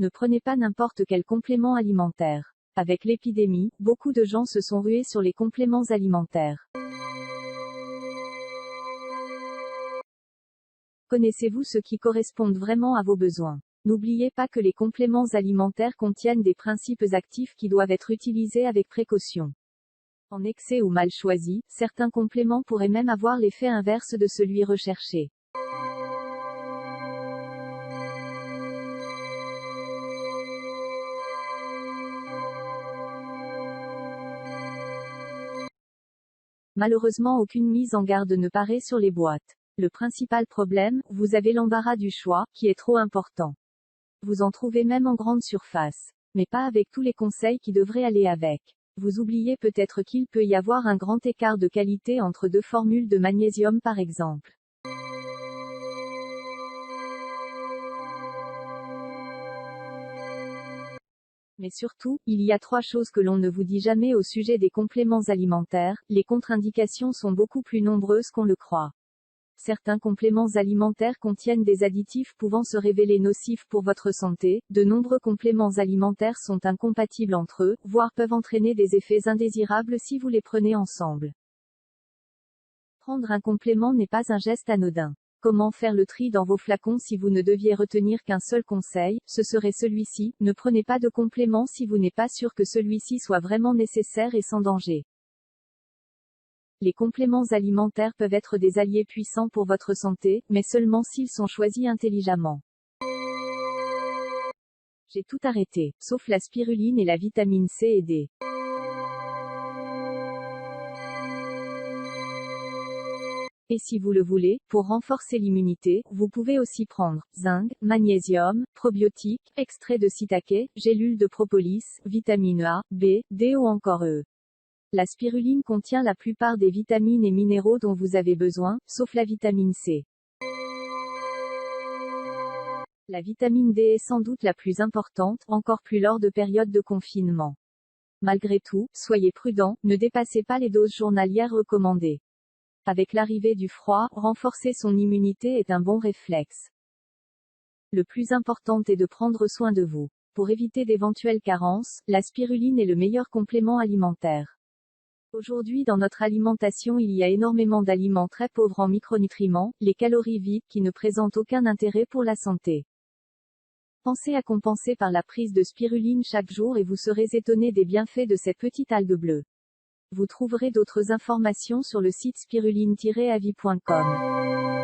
Ne prenez pas n'importe quel complément alimentaire. Avec l'épidémie, beaucoup de gens se sont rués sur les compléments alimentaires. Connaissez-vous ceux qui correspondent vraiment à vos besoins? N'oubliez pas que les compléments alimentaires contiennent des principes actifs qui doivent être utilisés avec précaution. En excès ou mal choisi, certains compléments pourraient même avoir l'effet inverse de celui recherché. Malheureusement, aucune mise en garde ne paraît sur les boîtes. Le principal problème, vous avez l'embarras du choix, qui est trop important. Vous en trouvez même en grande surface. Mais pas avec tous les conseils qui devraient aller avec. Vous oubliez peut-être qu'il peut y avoir un grand écart de qualité entre deux formules de magnésium par exemple. Mais surtout, il y a 3 choses que l'on ne vous dit jamais au sujet des compléments alimentaires, les contre-indications sont beaucoup plus nombreuses qu'on le croit. Certains compléments alimentaires contiennent des additifs pouvant se révéler nocifs pour votre santé, de nombreux compléments alimentaires sont incompatibles entre eux, voire peuvent entraîner des effets indésirables si vous les prenez ensemble. Prendre un complément n'est pas un geste anodin. Comment faire le tri dans vos flacons si vous ne deviez retenir qu'un seul conseil, ce serait celui-ci, ne prenez pas de complément si vous n'êtes pas sûr que celui-ci soit vraiment nécessaire et sans danger. Les compléments alimentaires peuvent être des alliés puissants pour votre santé, mais seulement s'ils sont choisis intelligemment. J'ai tout arrêté, sauf la spiruline et la vitamine C et D. Et si vous le voulez, pour renforcer l'immunité, vous pouvez aussi prendre zinc, magnésium, probiotiques, extrait de shiitake, gélules de propolis, vitamine A, B, D ou encore E. La spiruline contient la plupart des vitamines et minéraux dont vous avez besoin, sauf la vitamine C. La vitamine D est sans doute la plus importante, encore plus lors de périodes de confinement. Malgré tout, soyez prudents, ne dépassez pas les doses journalières recommandées. Avec l'arrivée du froid, renforcer son immunité est un bon réflexe. Le plus important est de prendre soin de vous. Pour éviter d'éventuelles carences, la spiruline est le meilleur complément alimentaire. Aujourd'hui dans notre alimentation il y a énormément d'aliments très pauvres en micronutriments, les calories vides qui ne présentent aucun intérêt pour la santé. Pensez à compenser par la prise de spiruline chaque jour et vous serez étonné des bienfaits de cette petite algue bleue. Vous trouverez d'autres informations sur le site spiruline-avis.com.